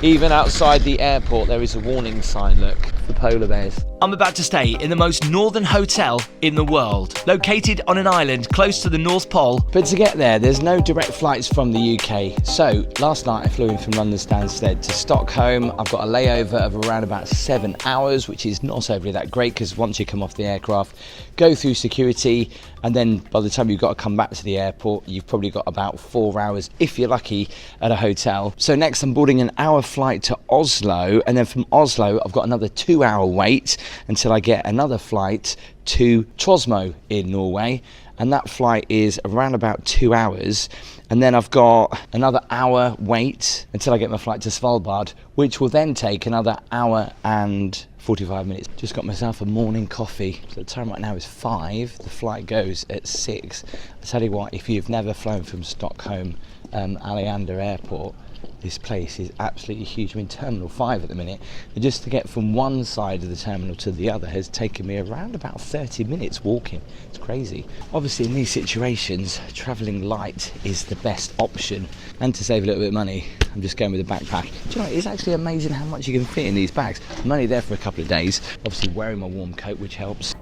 Even outside the airport there is a warning sign, look, for polar bears. I'm about to stay in the most northern hotel in the world, located on an island close to the North Pole. But to get there, there's no direct flights from the UK. So last night I flew in from London Stansted to Stockholm. I've got a layover of around about 7 hours, which is not overly that great because once you come off the aircraft, go through security, and then by the time you've got to come back to the airport, you've probably got about 4 hours, if you're lucky, at a hotel. So next I'm boarding an hour flight to Oslo, and then from Oslo I've got another 2-hour wait until I get another flight to Trosmo in Norway, and that flight is around about 2 hours, and then I've got another hour wait until I get my flight to Svalbard, which will then take another hour and 45 minutes. Just got myself a morning coffee. So the time right now is 5, the flight goes at 6. I tell you what, if you've never flown from Stockholm Arlanda Airport, this place is absolutely huge. I'm in Terminal 5 at the minute, and just to get from one side of the terminal to the other has taken me around about 30 minutes walking. It's crazy. Obviously in these situations, travelling light is the best option, and to save a little bit of money, I'm just going with a backpack. Do you know, it's actually amazing how much you can fit in these bags. I'm only there for a couple of days, obviously wearing my warm coat, which helps.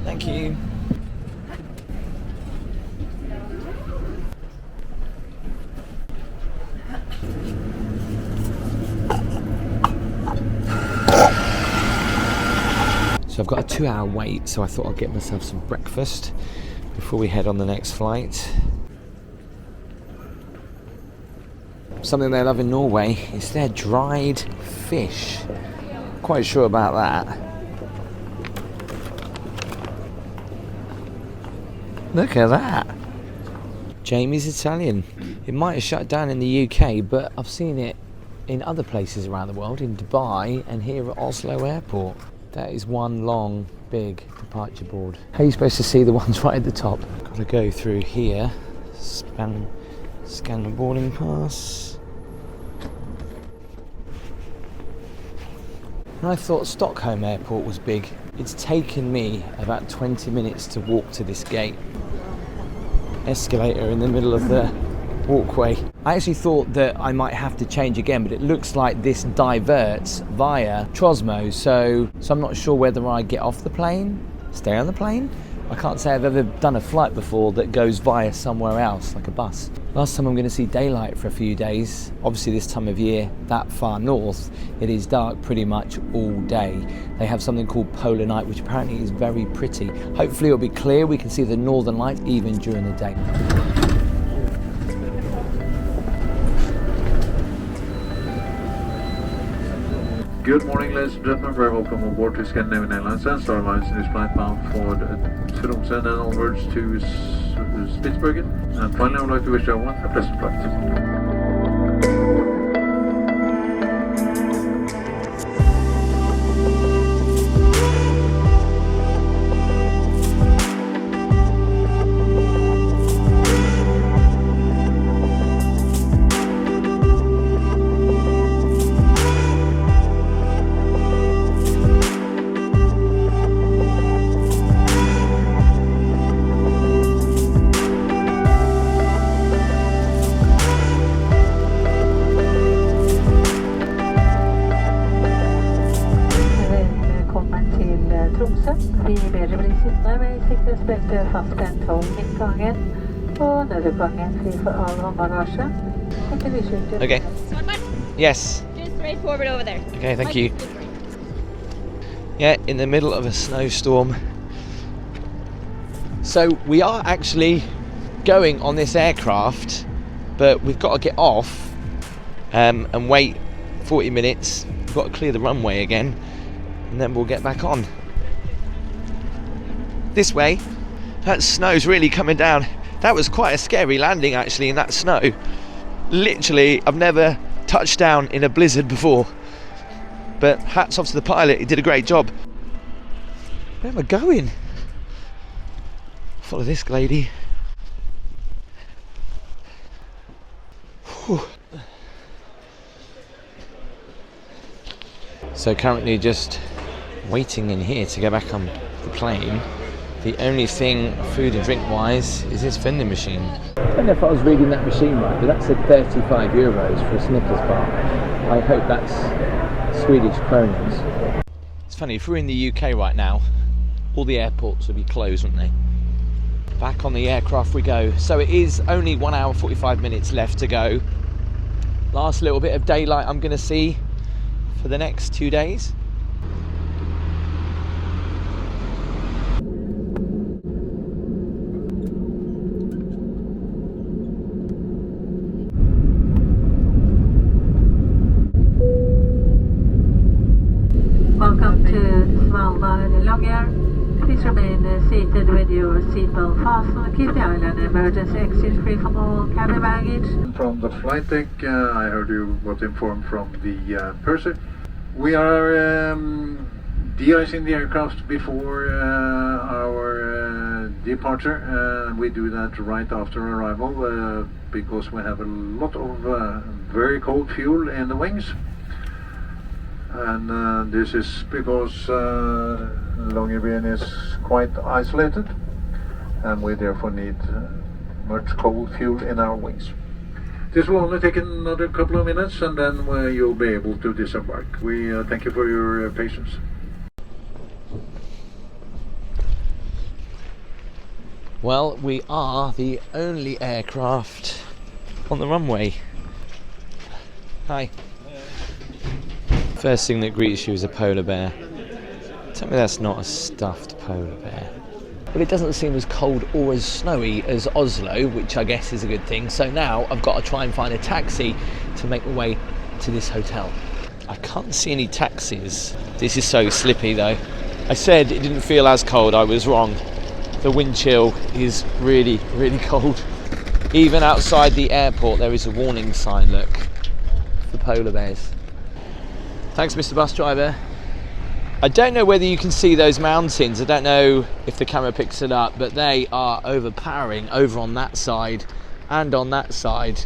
Thank you. So I've got a 2-hour wait, so I thought I'd get myself some breakfast before we head on the next flight. Something they love in Norway is their dried fish. Quite sure about that. Look at that. Jamie's Italian. It might have shut down in the UK, but I've seen it in other places around the world, in Dubai and here at Oslo Airport. That is one long, big departure board. How are you supposed to see the ones right at the top? Got to go through here, scan the boarding pass. And I thought Stockholm Airport was big. It's taken me about 20 minutes to walk to this gate. Escalator in the middle of the walkway. I actually thought that I might have to change again, but it looks like this diverts via Trosmo, so I'm not sure whether I get off the plane, stay on the plane. I can't say I've ever done a flight before that goes via somewhere else, like a bus. Last time I'm going to see daylight for a few days. Obviously this time of year, that far north, it is dark pretty much all day. They have something called polar night, which apparently is very pretty. Hopefully it'll be clear, we can see the northern light even during the day. Good morning, ladies and gentlemen. Very welcome on board to Scandinavian Airlines and Star Alliance in this flight bound for Tromsø and then onwards to Spitsbergen. And finally, I would like to wish everyone a pleasant flight. Vi ber dere bli sittende med sikkerhetsbeltet fastspennt om inngangen og nødutgangen fri for all håndbagasje. Okay. Yes. Just straight forward over there. Okay, thank you. Yeah, in the middle of a snowstorm. So we are actually going on this aircraft, but we've got to get off and wait 40 minutes. We've got to clear the runway again, and then we'll get back on. This way. That snow's really coming down. That was quite a scary landing actually in that snow. Literally, I've never touched down in a blizzard before. But hats off to the pilot, he did a great job. Where am I going? Follow this lady. Whew. So currently just waiting in here to go back on the plane. The only thing food and drink wise is this vending machine. I don't know if I was reading that machine right, but that said 35 euros for a Snickers bar. I hope that's Swedish kronas. It's funny, if we're in the UK right now, all the airports would be closed, wouldn't they? Back on the aircraft we go. So it is only 1 hour 45 minutes left to go. Last little bit of daylight I'm going to see for the next 2 days. Welcome to Svalbard Longyear. Please remain seated with your seatbelt fastened. Keep the island emergency exit free from all cabin baggage. From the flight deck, I heard you got informed from the purser. We are de-icing the aircraft before our departure. We do that right after arrival because we have a lot of very cold fuel in the wings. And this is because Longyearbyen is quite isolated, and we therefore need much cold fuel in our wings. This will only take another couple of minutes, and then you'll be able to disembark. We thank you for your patience. Well, we are the only aircraft on the runway. Hi. First thing that greets you is a polar bear. Tell me that's not a stuffed polar bear. But it doesn't seem as cold or as snowy as Oslo, which I guess is a good thing. So now I've got to try and find a taxi to make my way to this hotel. I can't see any taxis. This is so slippy though. I said it didn't feel as cold, I was wrong. The wind chill is really, really cold. Even outside the airport there is a warning sign, look, for polar bears. Thanks, Mr. Bus Driver. I don't know whether you can see those mountains. I don't know if the camera picks it up, but they are overpowering over on that side and on that side.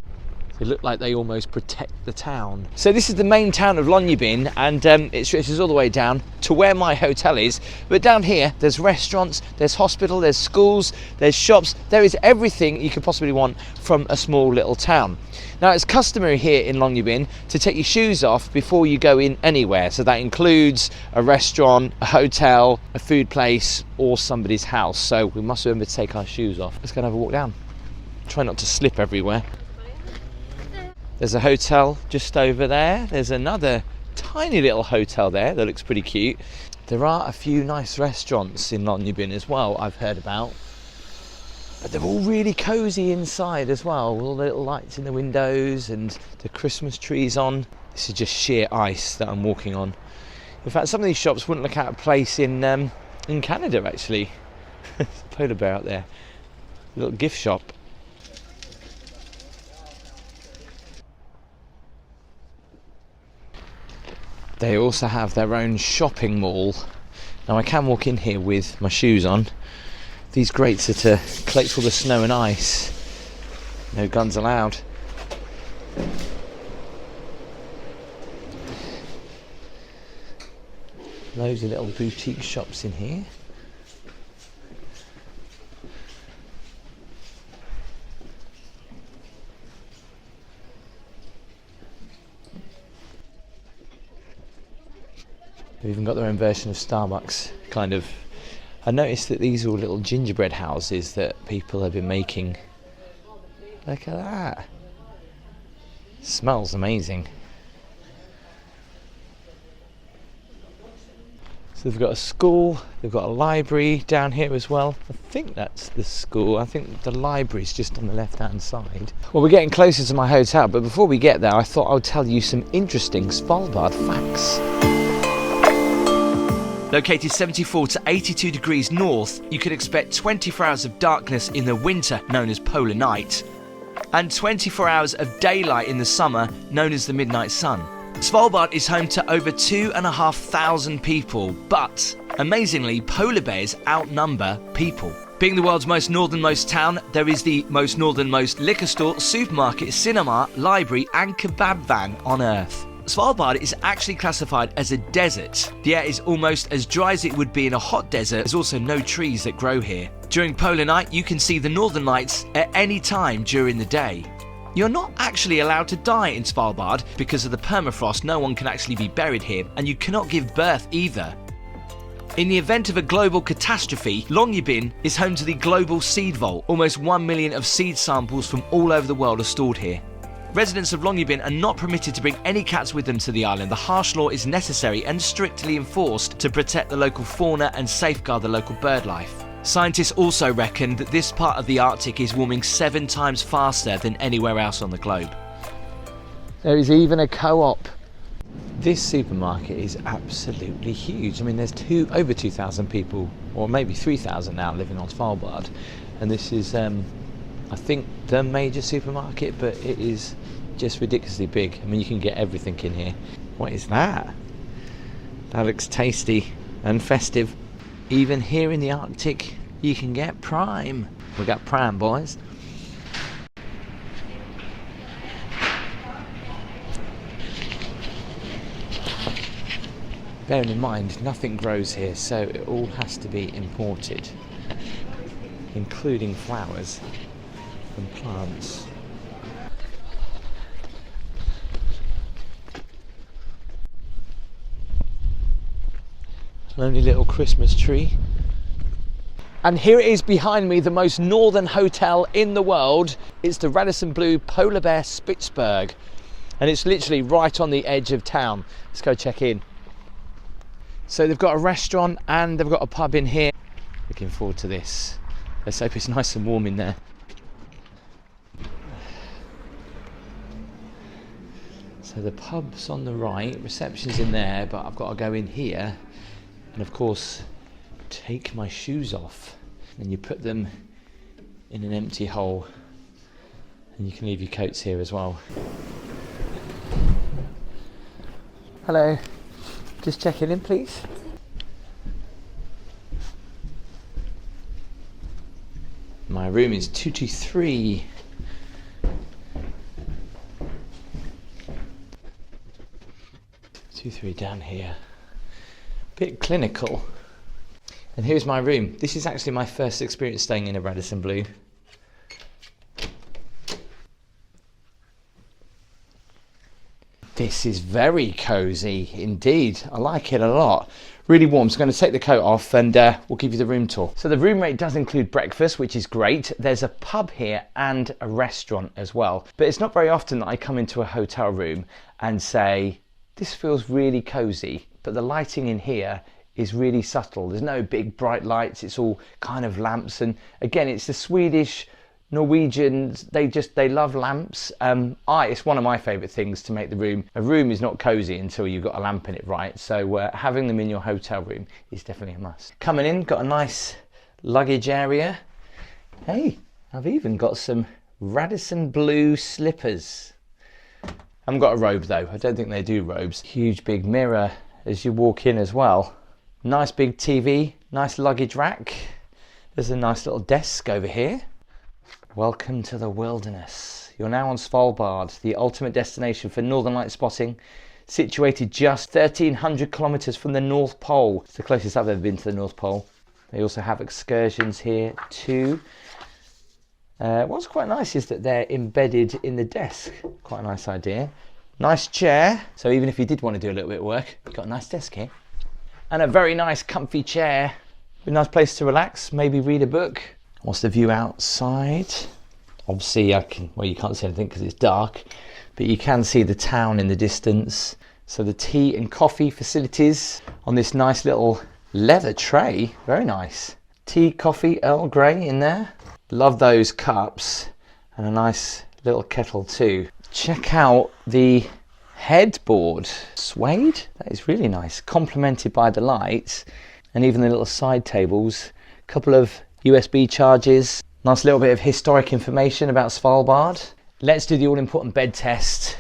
They look like they almost protect the town. So this is the main town of Longyearbyen, and it stretches all the way down to where my hotel is. But down here, there's restaurants, there's hospital, there's schools, there's shops. There is everything you could possibly want from a small little town. Now, it's customary here in Longyearbyen to take your shoes off before you go in anywhere. So that includes a restaurant, a hotel, a food place, or somebody's house. So we must remember to take our shoes off. Let's go and have a walk down. Try not to slip everywhere. There's a hotel just over there. There's another tiny little hotel there that looks pretty cute. There are a few nice restaurants in Longyearbyen as well, I've heard about. But they're all really cosy inside as well, with all the little lights in the windows and the Christmas trees on. This is just sheer ice that I'm walking on. In fact, some of these shops wouldn't look out of place in Canada, actually. There's a polar bear out there. A little gift shop. They also have their own shopping mall. Now I can walk in here with my shoes on. These grates are to collect all the snow and ice. No guns allowed. Loads of little boutique shops in here. They've even got their own version of Starbucks, kind of. I noticed that these are all little gingerbread houses that people have been making. Look at that. Smells amazing. So they've got a school, they've got a library down here as well. I think that's the school. I think the library's just on the left-hand side. Well, we're getting closer to my hotel, but before we get there, I thought I would tell you some interesting Svalbard facts. Located 74 to 82 degrees north, you could expect 24 hours of darkness in the winter, known as polar night, and 24 hours of daylight in the summer, known as the midnight sun. Svalbard is home to over 2,500 people, but amazingly, polar bears outnumber people. Being the world's most northernmost town, there is the most northernmost liquor store, supermarket, cinema, library and kebab van on Earth. Svalbard is actually classified as a desert. The air is almost as dry as it would be in a hot desert. There's also no trees that grow here. During polar night, you can see the northern lights at any time during the day. You're not actually allowed to die in Svalbard because of the permafrost. No one can actually be buried here, and you cannot give birth either. In the event of a global catastrophe, Longyearbyen is home to the Global Seed Vault. Almost 1 million of seed samples from all over the world are stored here. Residents of Longyearbyen are not permitted to bring any cats with them to the island. The harsh law is necessary and strictly enforced to protect the local fauna and safeguard the local bird life. Scientists also reckon that this part of the Arctic is warming 7 times faster than anywhere else on the globe. There is even a co-op. This supermarket is absolutely huge. I mean, there's over 2,000 people, or maybe 3,000 now, living on Svalbard. And this is, I think, the major supermarket, but it is just ridiculously big. I mean, you can get everything in here. What is that? That looks tasty and festive. Even here in the Arctic, you can get Prime. We got Prime, boys. Bearing in mind, nothing grows here, so it all has to be imported, including flowers and plants. Lonely little Christmas tree. And here it is behind me, the most northern hotel in the world. It's the Radisson Blu Polar Bear Spitzberg, and it's literally right on the edge of town. Let's go check in. So they've got a restaurant and they've got a pub in here. Looking forward to this. Let's hope it's nice and warm in there. So the pub's on the right, reception's in there, but I've got to go in here and of course take my shoes off. And you put them in an empty hole, and you can leave your coats here as well. Hello. Just checking in, please. My room is 223. Two, down here. Bit clinical. And here's my room. This is actually my first experience staying in a Radisson Blu. This is very cosy indeed. I like it a lot. Really warm. So I'm going to take the coat off and we'll give you the room tour. So the room rate does include breakfast, which is great. There's a pub here and a restaurant as well. But it's not very often that I come into a hotel room and say, this feels really cozy, but the lighting in here is really subtle. There's no big bright lights. It's all kind of lamps. And again, it's the Swedish, Norwegians, they love lamps. It's one of my favourite things to make the room. A room is not cosy until you've got a lamp in it, right? So having them in your hotel room is definitely a must. Coming in, got a nice luggage area. Hey, I've even got some Radisson Blu slippers. I haven't got a robe though. I don't think they do robes. Huge big mirror as you walk in as well. Nice big TV, nice luggage rack. There's a nice little desk over here. Welcome to the wilderness. You're now on Svalbard, the ultimate destination for northern light spotting, situated just 1,300 kilometers from the North Pole. It's the closest I've ever been to the North Pole. They also have excursions here too. What's quite nice is that they're embedded in the desk. Quite a nice idea. Nice chair. So even if you did want to do a little bit of work, you've got a nice desk here. And a very nice comfy chair. A nice place to relax, maybe read a book. What's the view outside? Obviously you can't see anything because it's dark, but you can see the town in the distance. So the tea and coffee facilities on this nice little leather tray. Very nice. Tea, coffee, Earl Grey in there. Love those cups, and a nice little kettle too. Check out the headboard. Suede? That is really nice. Complemented by the lights and even the little side tables. A couple of USB charges. Nice little bit of historic information about Svalbard. Let's do the all-important bed test.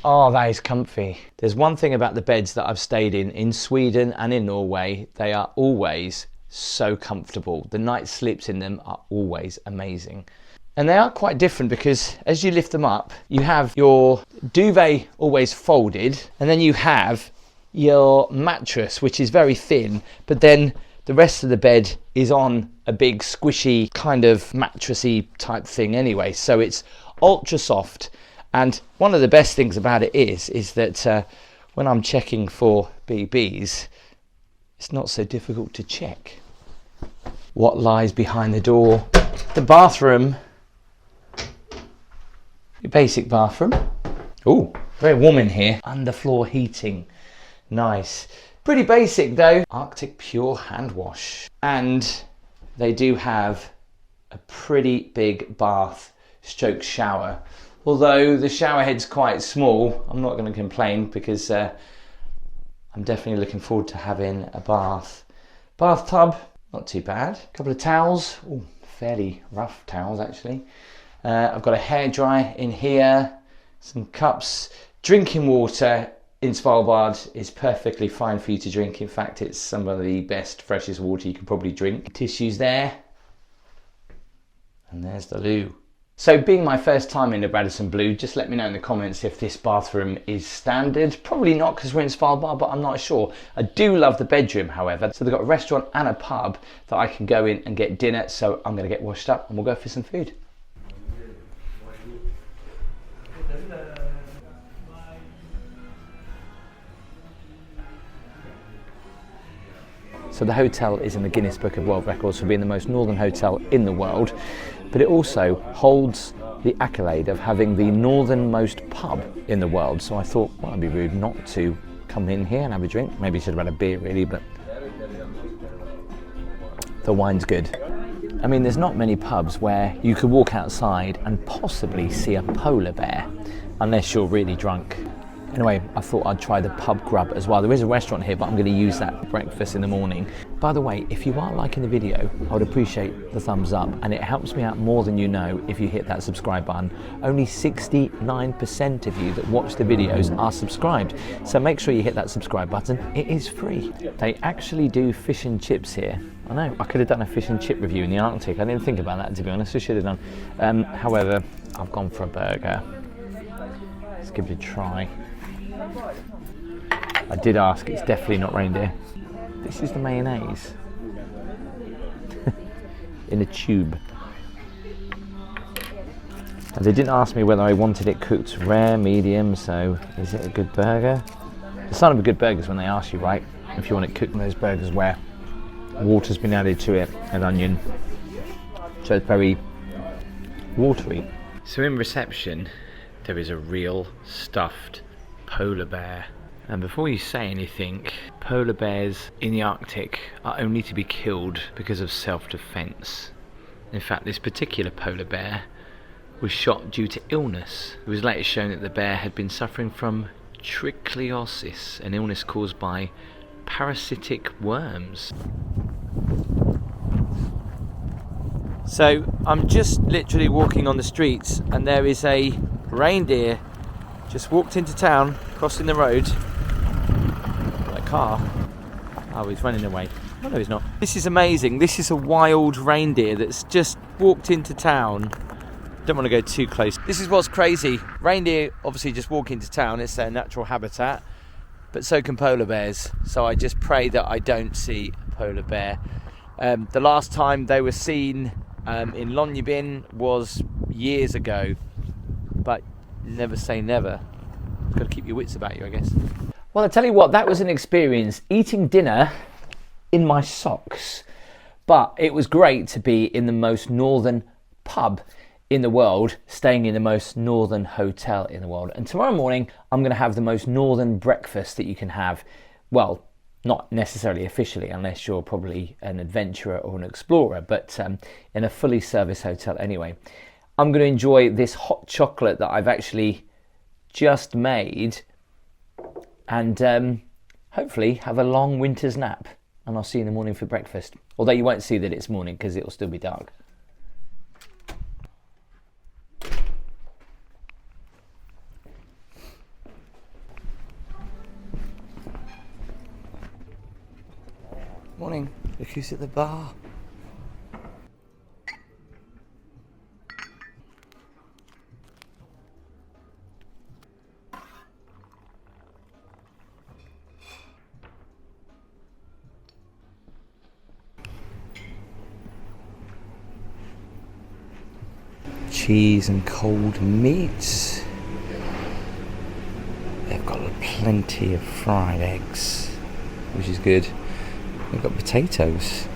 Oh, that is comfy. There's one thing about the beds that I've stayed in Sweden and in Norway. They are always so comfortable. The night sleeps in them are always amazing. And they are quite different because as you lift them up, you have your duvet always folded, and then you have your mattress, which is very thin, but then the rest of the bed is on a big squishy kind of mattressy type thing anyway. So it's ultra soft. And one of the best things about it is that when I'm checking for BBs, it's not so difficult to check what lies behind the door. The bathroom, your basic bathroom. Oh, very warm in here. Underfloor heating, nice. Pretty basic though. Arctic Pure hand wash. And they do have a pretty big bath stroke shower. Although the shower head's quite small, I'm not going to complain because I'm definitely looking forward to having a bath. Bathtub, not too bad. A couple of towels, ooh, fairly rough towels actually. I've got a hairdryer in here, some cups. Drinking water in Svalbard is perfectly fine for you to drink. In fact, it's some of the best, freshest water you can probably drink. Tissues there. And there's the loo. So being my first time in the Radisson Blu, just let me know in the comments if this bathroom is standard. Probably not because we're in Svalbard, but I'm not sure. I do love the bedroom, however. So they've got a restaurant and a pub that I can go in and get dinner. So I'm going to get washed up and we'll go for some food. So the hotel is in the Guinness Book of World Records for being the most northern hotel in the world, but it also holds the accolade of having the northernmost pub in the world. So I thought, well, it'd be rude not to come in here and have a drink. Maybe I should have had a beer really, but the wine's good. I mean, there's not many pubs where you could walk outside and possibly see a polar bear, unless you're really drunk. Anyway, I thought I'd try the pub grub as well. There is a restaurant here, but I'm going to use that for breakfast in the morning. By the way, if you are liking the video, I would appreciate the thumbs up, and it helps me out more than you know if you hit that subscribe button. Only 69% of you that watch the videos are subscribed, so make sure you hit that subscribe button. It is free. They actually do fish and chips here. I know, I could have done a fish and chip review in the Arctic. I didn't think about that, to be honest. I should have done. However, I've gone for a burger. Let's give it a try. I did ask, it's definitely not reindeer. This is the mayonnaise. In a tube. And they didn't ask me whether I wanted it cooked rare, medium, so is it a good burger? The sign of a good burger is when they ask you, right? If you want it cooked in those burgers where water's been added to it and onion. So it's very watery. So in reception, there is a real stuffed polar bear. And before you say anything, polar bears in the Arctic are only to be killed because of self-defense. In fact, this particular polar bear was shot due to illness. It was later shown that the bear had been suffering from trichinosis, an illness caused by parasitic worms. So I'm just literally walking on the streets and there is a reindeer just walked into town, crossing the road. My car. Oh, he's running away. Oh no, he's not. This is amazing. This is a wild reindeer that's just walked into town. Don't want to go too close. This is what's crazy. Reindeer obviously just walk into town. It's their natural habitat. But so can polar bears. So I just pray that I don't see a polar bear. The last time they were seen in Longyearbyen was years ago. But never say never. Got to keep your wits about you, I guess. Well, I tell you what, that was an experience. Eating dinner in my socks. But it was great to be in the most northern pub in the world, staying in the most northern hotel in the world. And tomorrow morning, I'm going to have the most northern breakfast that you can have. Well, not necessarily officially, unless you're probably an adventurer or an explorer, but in a fully serviced hotel anyway. I'm going to enjoy this hot chocolate that I've actually just made and hopefully have a long winter's nap. And I'll see you in the morning for breakfast. Although you won't see that it's morning because it'll still be dark. Morning. Look who's at the bar. Cheese and cold meats. They've got plenty of fried eggs, which is good. They've got potatoes.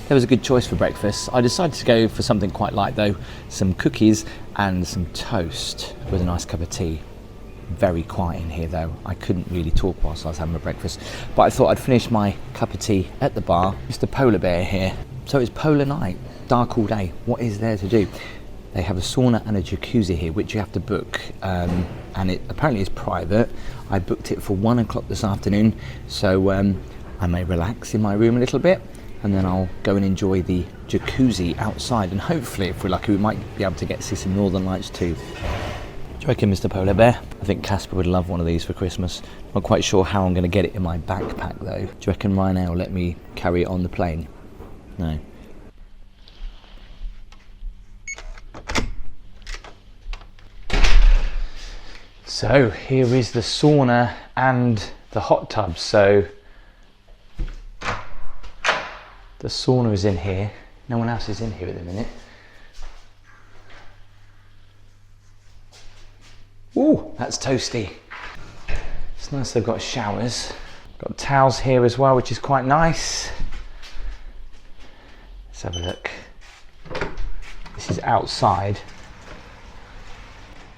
There was a good choice for breakfast. I decided to go for something quite light though. Some cookies and some toast with a nice cup of tea. Very quiet in here though. I couldn't really talk whilst I was having my breakfast. But I thought I'd finish my cup of tea at the bar. Mr. Polar Bear here. So it's polar night, dark all day. What is there to do? They have a sauna and a jacuzzi here, which you have to book, and it apparently is private. I booked it for 1 o'clock this afternoon, so I may relax in my room a little bit, and then I'll go and enjoy the jacuzzi outside, and hopefully, if we're lucky, we might be able to get to see some northern lights too. Do you reckon, Mr. Polar Bear? I think Casper would love one of these for Christmas. Not quite sure how I'm going to get it in my backpack though. Do you reckon Ryanair will let me carry it on the plane? No. So here is the sauna and the hot tub. So the sauna is in here. No one else is in here at the minute. Ooh, that's toasty. It's nice they've got showers. Got towels here as well, which is quite nice. Let's have a look. This is outside.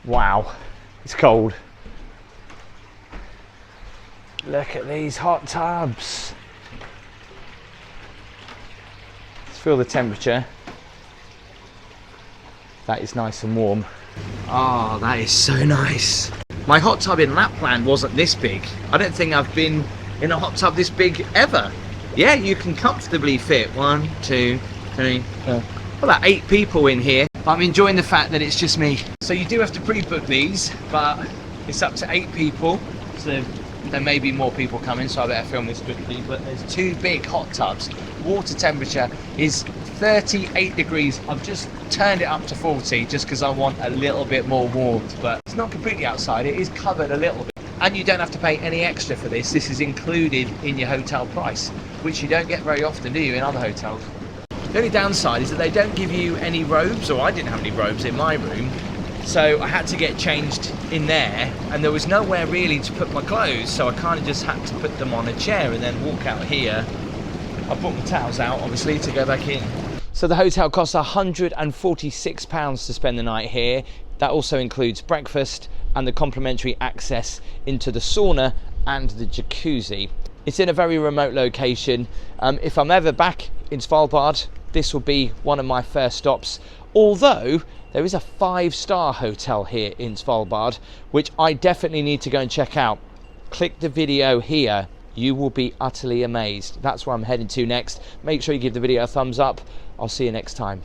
Wow. It's cold. Look at these hot tubs. Let's feel the temperature. That is nice and warm. Oh, that is so nice. My hot tub in Lapland wasn't this big. I don't think I've been in a hot tub this big ever. Yeah, you can comfortably fit 1, 2, 3, 4, about 8 people in here. I'm enjoying the fact that it's just me. So you do have to pre-book these, but it's up to 8 people. So there may be more people coming, so I better film this quickly. But there's 2 big hot tubs. Water temperature is 38 degrees. I've just turned it up to 40 just because I want a little bit more warmth. But it's not completely outside, it is covered a little bit. And you don't have to pay any extra for this. This is included in your hotel price, which you don't get very often, do you, in other hotels? The only downside is that they don't give you any robes, or I didn't have any robes in my room, so I had to get changed in there, and there was nowhere really to put my clothes, so I kind of just had to put them on a chair and then walk out here. I brought my towels out, obviously, to go back in. So the hotel costs £146 to spend the night here. That also includes breakfast and the complimentary access into the sauna and the jacuzzi. It's in a very remote location. If I'm ever back in Svalbard, this will be one of my first stops, although there is a 5-star hotel here in Svalbard, which I definitely need to go and check out. Click the video here, you will be utterly amazed. That's where I'm heading to next. Make sure you give the video a thumbs up. I'll see you next time.